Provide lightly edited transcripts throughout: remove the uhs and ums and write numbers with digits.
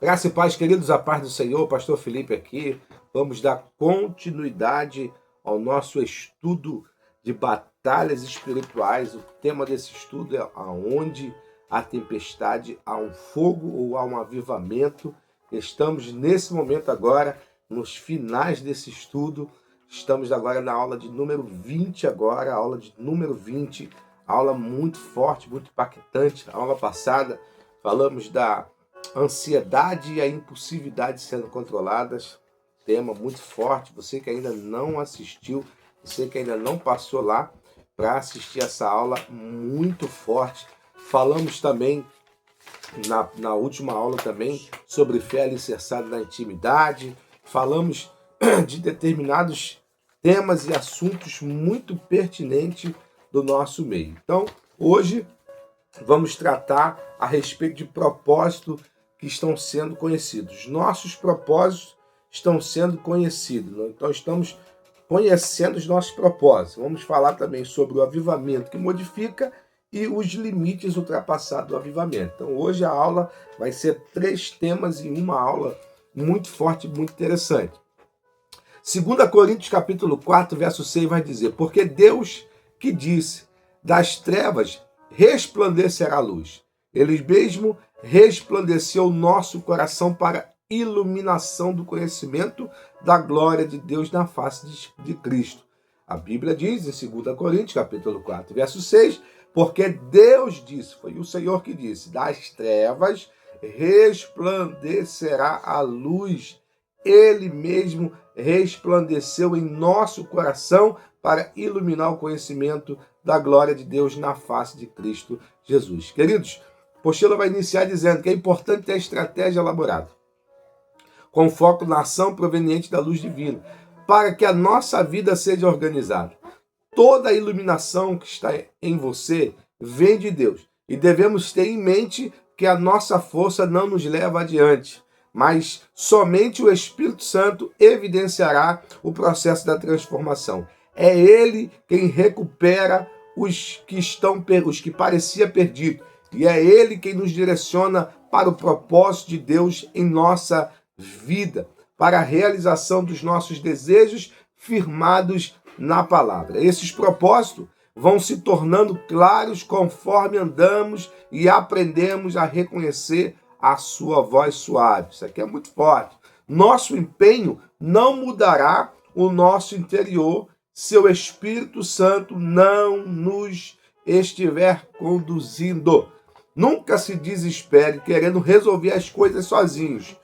Graça e paz, queridos, a paz do Senhor, Pastor Felipe aqui. Vamos dar continuidade ao nosso estudo de batalhas espirituais. O tema desse estudo é aonde há tempestade, há um fogo ou há um avivamento. Estamos nesse momento agora, nos finais desse estudo. Estamos agora na aula de número 20 agora, aula de número 20, aula muito forte, muito impactante. A aula passada falamos da ansiedade e a impulsividade sendo controladas, tema muito forte. Você que ainda não assistiu, você que ainda não passou lá para assistir essa aula muito forte. Falamos também na última aula também sobre fé alicerçada na intimidade. Falamos de determinados temas e assuntos muito pertinentes do nosso meio. Então, hoje vamos tratar a respeito de propósito que estão sendo conhecidos. Nossos propósitos estão sendo conhecidos. Então, estamos conhecendo os nossos propósitos. Vamos falar também sobre o avivamento que modifica e os limites ultrapassados do avivamento. Então, hoje a aula vai ser 3 temas em uma aula muito forte e muito interessante. 2 Coríntios capítulo 4, verso 6 vai dizer: porque Deus que disse, das trevas resplandecerá a luz. Ele mesmo resplandeceu o nosso coração para iluminação do conhecimento da glória de Deus na face de Cristo. A Bíblia diz em 2 Coríntios, capítulo 4, verso 6, porque Deus disse, foi o Senhor que disse, das trevas resplandecerá a luz. Ele mesmo resplandeceu em nosso coração para iluminar o conhecimento da glória de Deus na face de Cristo Jesus. Queridos, a apostila vai iniciar dizendo que é importante ter a estratégia elaborada, com foco na ação proveniente da luz divina, para que a nossa vida seja organizada. Toda a iluminação que está em você vem de Deus, e devemos ter em mente que a nossa força não nos leva adiante, mas somente o Espírito Santo evidenciará o processo da transformação. É Ele quem recupera os que parecia perdidos. E é Ele quem nos direciona para o propósito de Deus em nossa vida, para a realização dos nossos desejos firmados na palavra. Esses propósitos vão se tornando claros conforme andamos e aprendemos a reconhecer a sua voz suave. Isso aqui é muito forte. Nosso empenho não mudará o nosso interior se o Espírito Santo não nos estiver conduzindo. Nunca se desespere querendo resolver as coisas sozinhos.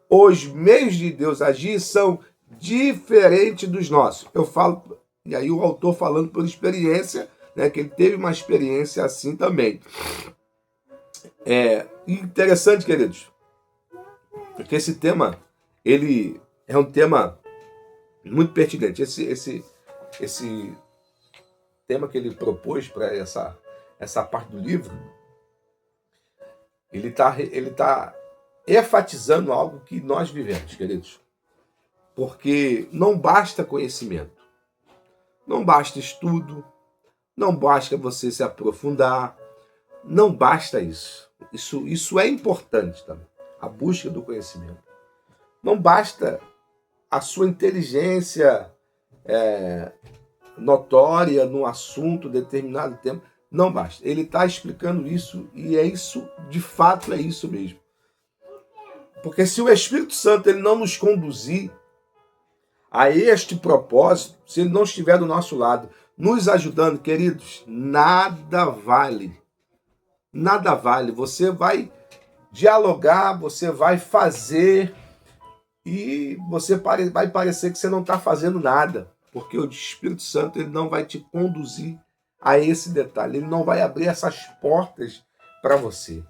Os meios de Deus agir são diferentes dos nossos. Eu falo, e aí o autor falando por experiência, né, que ele teve uma experiência assim também. É interessante, queridos, porque esse tema, ele é um tema muito pertinente. Esse tema que ele propôs para essa parte do livro, ele tá enfatizando algo que nós vivemos, queridos. Porque não basta conhecimento, não basta estudo, não basta você se aprofundar, não basta isso. Isso é importante também, a busca do conhecimento. Não basta a sua inteligência notória no assunto, determinado tempo. Não basta. Ele está explicando isso e é isso, de fato é isso mesmo. Porque se o Espírito Santo ele não nos conduzir a este propósito, se ele não estiver do nosso lado, nos ajudando, queridos, nada vale. Nada vale. Você vai dialogar, você vai fazer e você vai parecer que você não está fazendo nada, porque o Espírito Santo ele não vai te conduzir a esse detalhe. Ele não vai abrir essas portas para você.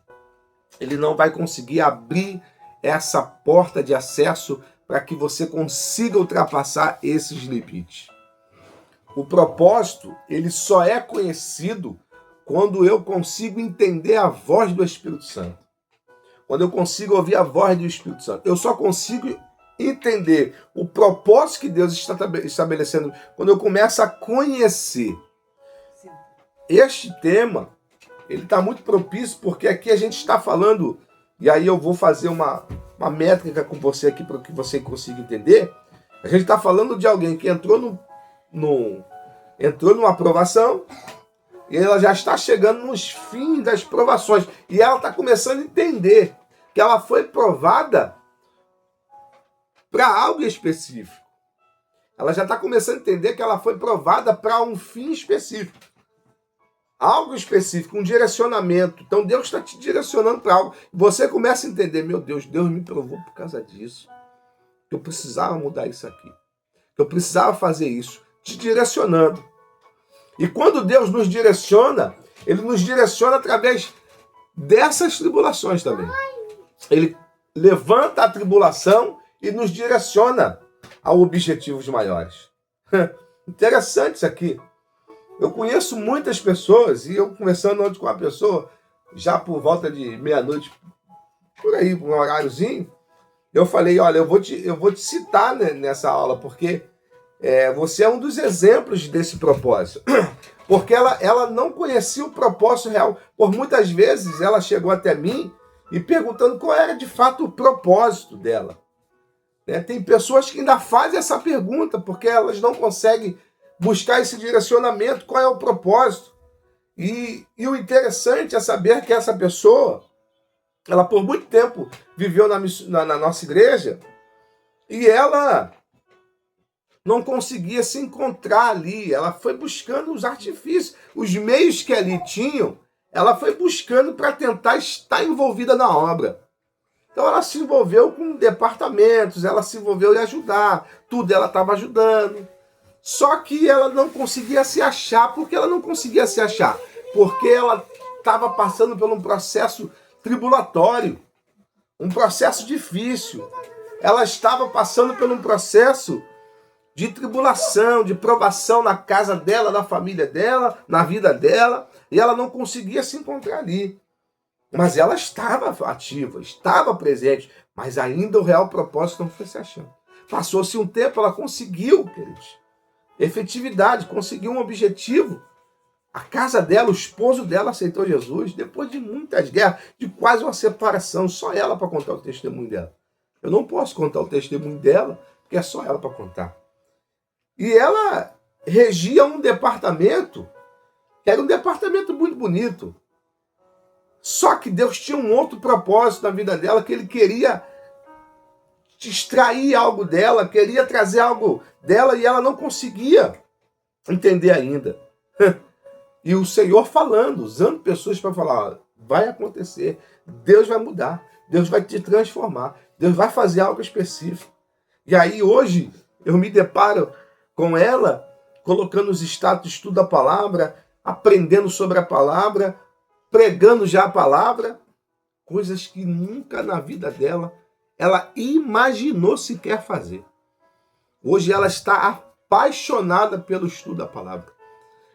Ele não vai conseguir abrir essa porta de acesso para que você consiga ultrapassar esses limites. O propósito, ele só é conhecido quando eu consigo entender a voz do Espírito Santo. Quando eu consigo ouvir a voz do Espírito Santo. Eu só consigo entender o propósito que Deus está estabelecendo quando eu começo a conhecer. Este tema, ele está muito propício porque aqui a gente está falando, e aí eu vou fazer uma uma métrica com você aqui para que você consiga entender. A gente está falando de alguém que entrou numa aprovação e ela já está chegando nos fins das provações. E ela está começando a entender que ela foi provada para algo específico. Ela já está começando a entender que ela foi provada para um fim específico. Algo específico, um direcionamento. Então Deus está te direcionando para algo. Você começa a entender, meu Deus, Deus me provou por causa disso. Que eu precisava mudar isso aqui. Que eu precisava fazer isso. Te direcionando. E quando Deus nos direciona, Ele nos direciona através dessas tribulações também. Ele levanta a tribulação e nos direciona a objetivos maiores. Interessante isso aqui. Eu conheço muitas pessoas, e eu conversando ontem com uma pessoa, já por volta de meia-noite, por aí, por um horáriozinho, eu falei, olha, eu vou te citar, né, nessa aula, porque você é um dos exemplos desse propósito. Porque ela não conhecia o propósito real. Por muitas vezes ela chegou até mim e perguntando qual era de fato o propósito dela. Tem pessoas que ainda fazem essa pergunta, porque elas não conseguem buscar esse direcionamento, qual é o propósito. E o interessante é saber que essa pessoa, ela por muito tempo viveu na nossa igreja e ela não conseguia se encontrar ali. Ela foi buscando os artifícios, os meios que ali tinham, ela foi buscando para tentar estar envolvida na obra. Então ela se envolveu com departamentos, ela se envolveu em ajudar, tudo ela estava ajudando. Só que ela não conseguia se achar. Por que ela não conseguia se achar? Porque ela estava passando por um processo tribulatório, um processo difícil. Ela estava passando por um processo de tribulação, de provação na casa dela, na família dela, na vida dela, e ela não conseguia se encontrar ali. Mas ela estava ativa, estava presente, mas ainda o real propósito não foi se achando. Passou-se um tempo, ela conseguiu, queridos, efetividade, conseguiu um objetivo. A casa dela, o esposo dela aceitou Jesus depois de muitas guerras, de quase uma separação, só ela para contar o testemunho dela. Eu não posso contar o testemunho dela, porque é só ela para contar. E ela regia um departamento, que era um departamento muito bonito. Só que Deus tinha um outro propósito na vida dela, que Ele queria extrair algo dela, queria trazer algo dela, e ela não conseguia entender ainda. E o Senhor falando, usando pessoas para falar, vai acontecer, Deus vai mudar, Deus vai te transformar, Deus vai fazer algo específico. E aí hoje eu me deparo com ela, colocando os status de estudo da palavra, aprendendo sobre a palavra, pregando já a palavra, coisas que nunca na vida dela ela imaginou sequer fazer. Hoje ela está apaixonada pelo estudo da palavra.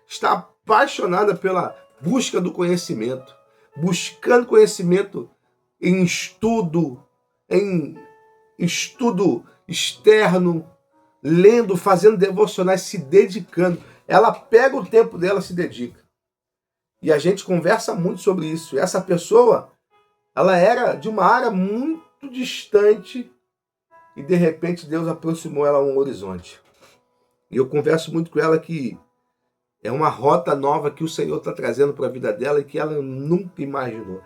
Está apaixonada pela busca do conhecimento. Buscando conhecimento em estudo externo, lendo, fazendo devocionais, se dedicando. Ela pega o tempo dela, se dedica. E a gente conversa muito sobre isso. E essa pessoa, ela era de uma área muito distante e de repente Deus aproximou ela a um horizonte. E eu converso muito com ela que é uma rota nova que o Senhor está trazendo para a vida dela e que ela nunca imaginou.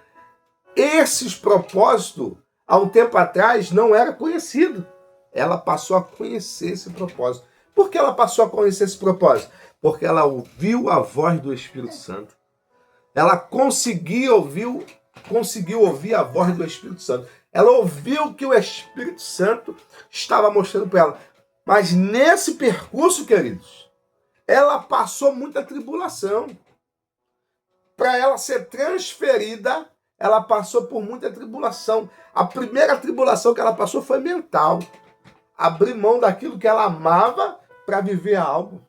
Esses propósitos, há um tempo atrás, não era conhecido. Ela passou a conhecer esse propósito. Por que ela passou a conhecer esse propósito? Porque ela ouviu a voz do Espírito Santo. Ela conseguiu ouvir a voz do Espírito Santo. Ela ouviu o que o Espírito Santo estava mostrando para ela. Mas nesse percurso, queridos, ela passou muita tribulação. Para ela ser transferida, ela passou por muita tribulação. A primeira tribulação que ela passou foi mental. Abrir mão daquilo que ela amava para viver algo.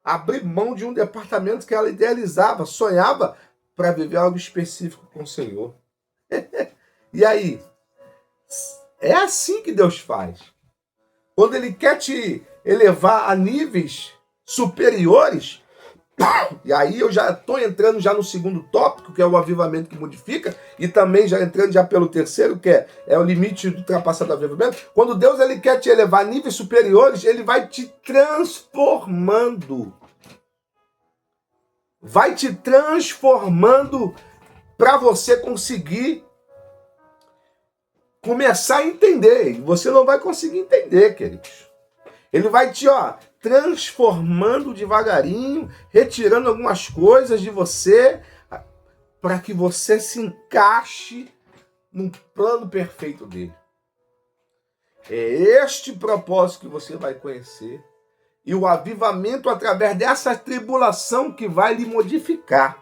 Abrir mão de um departamento que ela idealizava, sonhava para viver algo específico com o Senhor. E aí? É assim que Deus faz. Quando Ele quer te elevar a níveis superiores, E aí eu já estou entrando já no segundo tópico, que é o avivamento que modifica, e também já entrando já pelo terceiro, que é o limite do ultrapassado do avivamento. Quando Deus ele quer te elevar a níveis superiores, ele vai te transformando. Vai te transformando para você conseguir começar a entender. E você não vai conseguir entender, queridos. Ele vai te, transformando devagarinho, retirando algumas coisas de você, para que você se encaixe no plano perfeito dele. É este propósito que você vai conhecer. E o avivamento através dessa tribulação que vai lhe modificar.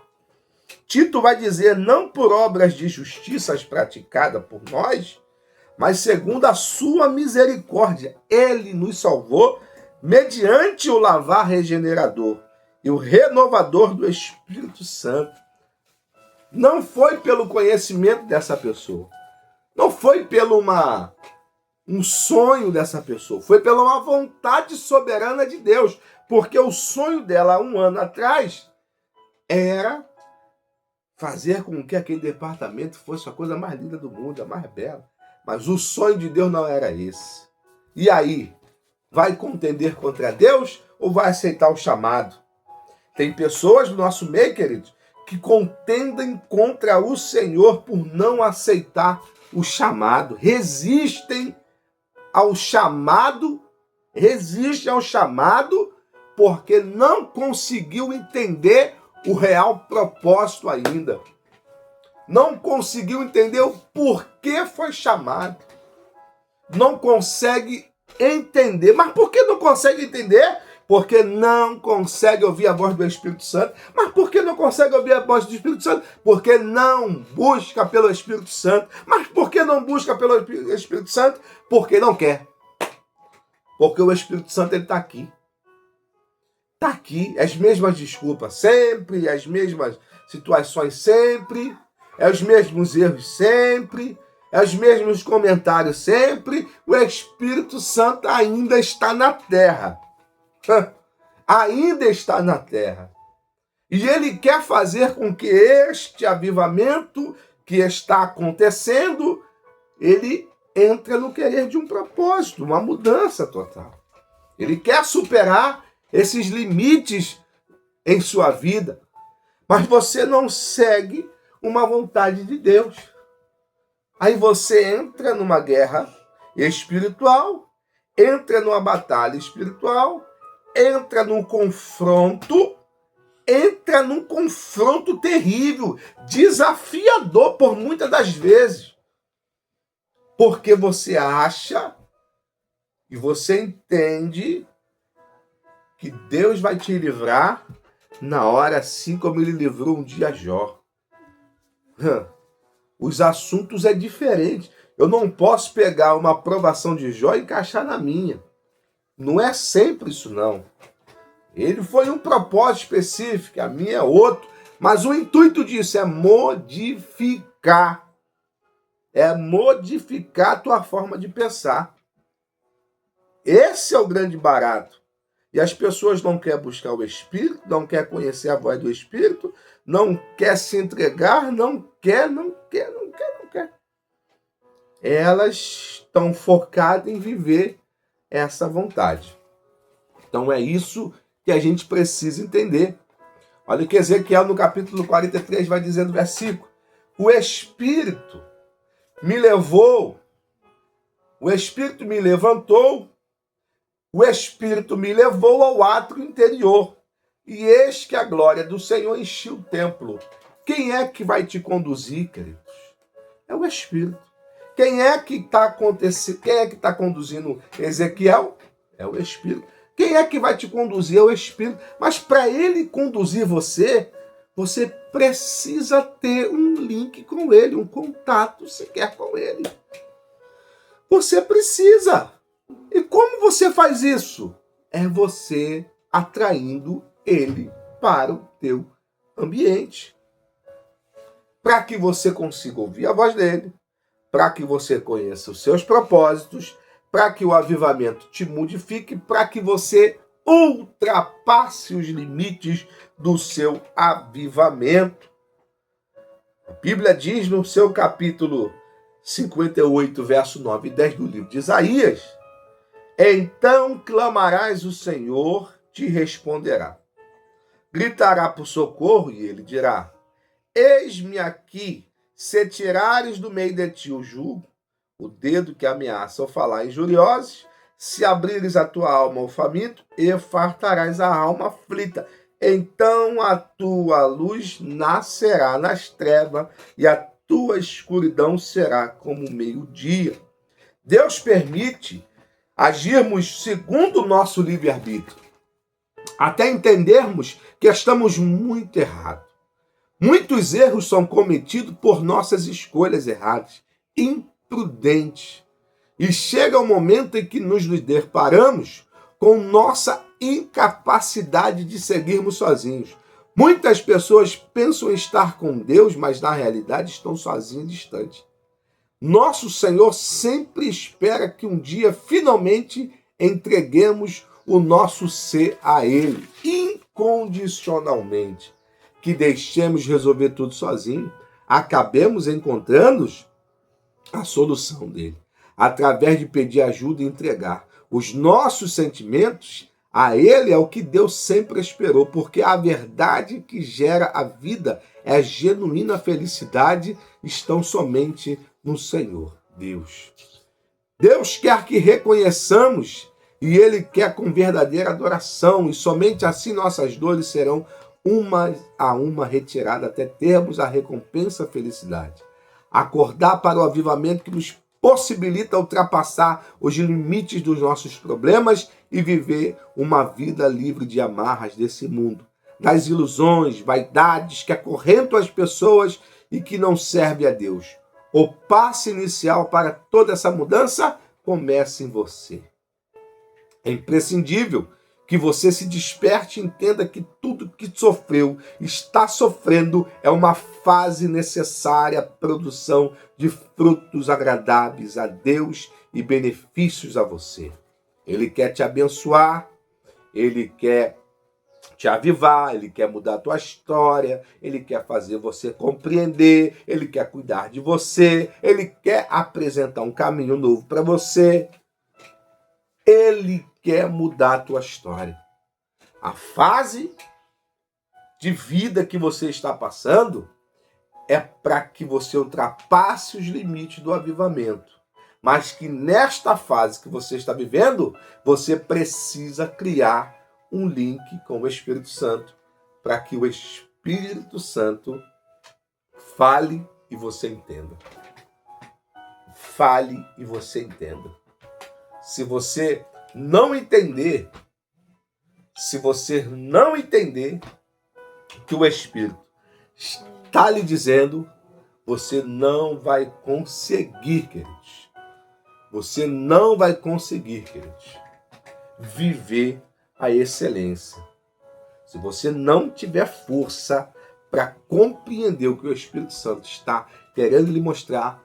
Tito vai dizer, não por obras de justiças praticadas por nós, mas segundo a sua misericórdia, ele nos salvou mediante o lavar regenerador e o renovador do Espírito Santo. Não foi pelo conhecimento dessa pessoa, não foi pelo um sonho dessa pessoa, foi pela uma vontade soberana de Deus, porque o sonho dela, 1 ano atrás, era fazer com que aquele departamento fosse a coisa mais linda do mundo, a mais bela. Mas o sonho de Deus não era esse. E aí? Vai contender contra Deus ou vai aceitar o chamado? Tem pessoas do nosso meio, queridos, que contendem contra o Senhor por não aceitar o chamado. Resistem ao chamado porque não conseguiu entender o real propósito ainda. Não conseguiu entender o porquê foi chamado. Não consegue entender. Mas por que não consegue entender? Porque não consegue ouvir a voz do Espírito Santo. Mas por que não consegue ouvir a voz do Espírito Santo? Porque não busca pelo Espírito Santo. Mas por que não busca pelo Espírito Santo? Porque não quer. Porque o Espírito Santo ele está aqui. Está aqui. As mesmas desculpas sempre, as mesmas situações sempre. É os mesmos erros sempre, é os mesmos comentários sempre. O Espírito Santo ainda está na terra. Ainda está na terra. E ele quer fazer com que este avivamento que está acontecendo, ele entre no querer de um propósito, uma mudança total. Ele quer superar esses limites em sua vida. Mas você não segue uma vontade de Deus. Aí você entra numa guerra espiritual, entra numa batalha espiritual, entra num confronto terrível, desafiador por muitas das vezes. Porque você acha e você entende que Deus vai te livrar na hora, assim como ele livrou um dia Jó. Os assuntos é diferente. Eu não posso pegar uma aprovação de Jó e encaixar na minha. Não é sempre isso, não. Ele foi um propósito específico, a minha é outro. Mas o intuito disso é modificar. É modificar a tua forma de pensar. Esse é o grande barato. E as pessoas não querem buscar o Espírito, não querem conhecer a voz do Espírito, não quer se entregar, não quer. Elas estão focadas em viver essa vontade. Então é isso que a gente precisa entender. Olha o que Ezequiel no capítulo 43 vai dizer no versículo. O Espírito me levou, o Espírito me levantou, o Espírito me levou ao átrio interior. E eis que a glória do Senhor encheu o templo. Quem é que vai te conduzir, queridos? É o Espírito. Quem é que está acontecendo? Quem é que está conduzindo Ezequiel? É o Espírito. Quem é que vai te conduzir? É o Espírito. Mas para ele conduzir você, você precisa ter um link com ele, um contato sequer com ele. Você precisa. E como você faz isso? É você atraindo ele para o teu ambiente. Para que você consiga ouvir a voz dele, para que você conheça os seus propósitos, para que o avivamento te modifique, para que você ultrapasse os limites do seu avivamento. A Bíblia diz no seu capítulo 58, verso 9 e 10 do livro de Isaías: então clamarás, o Senhor te responderá. Gritará por socorro e ele dirá: eis-me aqui. Se tirares do meio de ti o jugo, o dedo que ameaça ou falar injuriosas, se abrires a tua alma ao faminto, e fartarás a alma aflita. Então a tua luz nascerá nas trevas, e a tua escuridão será como o meio-dia. Deus permite agirmos segundo o nosso livre-arbítrio, até entendermos que estamos muito errados. Muitos erros são cometidos por nossas escolhas erradas, imprudentes. E chega o momento em que nos deparamos com nossa incapacidade de seguirmos sozinhos. Muitas pessoas pensam estar com Deus, mas na realidade estão sozinhas e distantes. Nosso Senhor sempre espera que um dia finalmente entreguemos o nosso ser a Ele, incondicionalmente. Que deixemos resolver tudo sozinho, acabemos encontrando a solução dele, através de pedir ajuda e entregar os nossos sentimentos a ele. É o que Deus sempre esperou, porque a verdade que gera a vida é a genuína felicidade, estão somente no Senhor Deus. Deus quer que reconheçamos, e ele quer com verdadeira adoração, e somente assim nossas dores serão uma a uma retirada até termos a recompensa, a felicidade. Acordar para o avivamento que nos possibilita ultrapassar os limites dos nossos problemas e viver uma vida livre de amarras desse mundo, das ilusões, vaidades que acorrentam as pessoas e que não servem a Deus. O passo inicial para toda essa mudança começa em você. É imprescindível que você se desperte e entenda que tudo que sofreu, está sofrendo, é uma fase necessária à produção de frutos agradáveis a Deus e benefícios a você. Ele quer te abençoar, ele quer te avivar, ele quer mudar a tua história, ele quer fazer você compreender, ele quer cuidar de você, ele quer apresentar um caminho novo para você. Ele quer mudar a tua história. A fase de vida que você está passando é para que você ultrapasse os limites do avivamento. Mas que nesta fase que você está vivendo, você precisa criar um link com o Espírito Santo, para que o Espírito Santo fale e você entenda. Fale e você entenda. Se você não entender que o Espírito está lhe dizendo, você não vai conseguir, queridos. Você não vai conseguir, queridos, viver a excelência. Se você não tiver força para compreender o que o Espírito Santo está querendo lhe mostrar,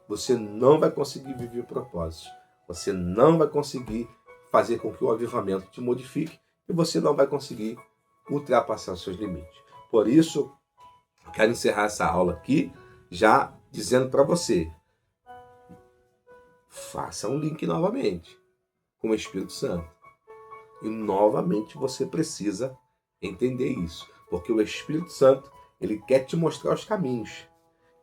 você não vai conseguir viver o propósito. Você não vai conseguir fazer com que o avivamento te modifique e você não vai conseguir ultrapassar os seus limites. Por isso, eu quero encerrar essa aula aqui já dizendo para você: faça um link novamente com o Espírito Santo. E novamente você precisa entender isso, porque o Espírito Santo, ele quer te mostrar os caminhos,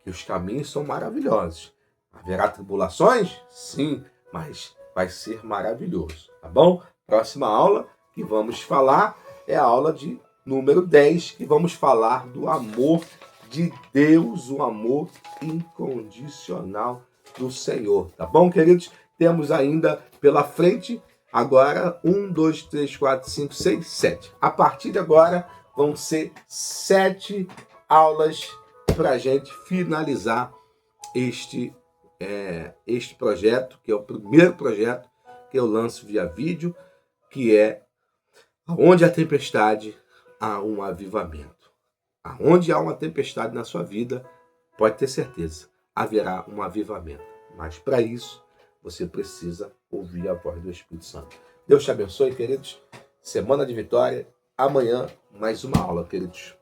que os caminhos são maravilhosos. Haverá tribulações? Sim, mas vai ser maravilhoso, tá bom? Próxima aula que vamos falar é a aula de número 10, que vamos falar do amor de Deus, o amor incondicional do Senhor, tá bom, queridos? Temos ainda pela frente agora 1, 2, 3, 4, 5, 6, 7. A partir de agora vão ser 7 aulas para a gente finalizar este projeto, que é o primeiro projeto que eu lanço via vídeo, que é Onde a tempestade há um avivamento. Aonde há uma tempestade na sua vida, pode ter certeza, haverá um avivamento. Mas para isso, você precisa ouvir a voz do Espírito Santo. Deus te abençoe, queridos. Semana de vitória. Amanhã, mais uma aula, queridos.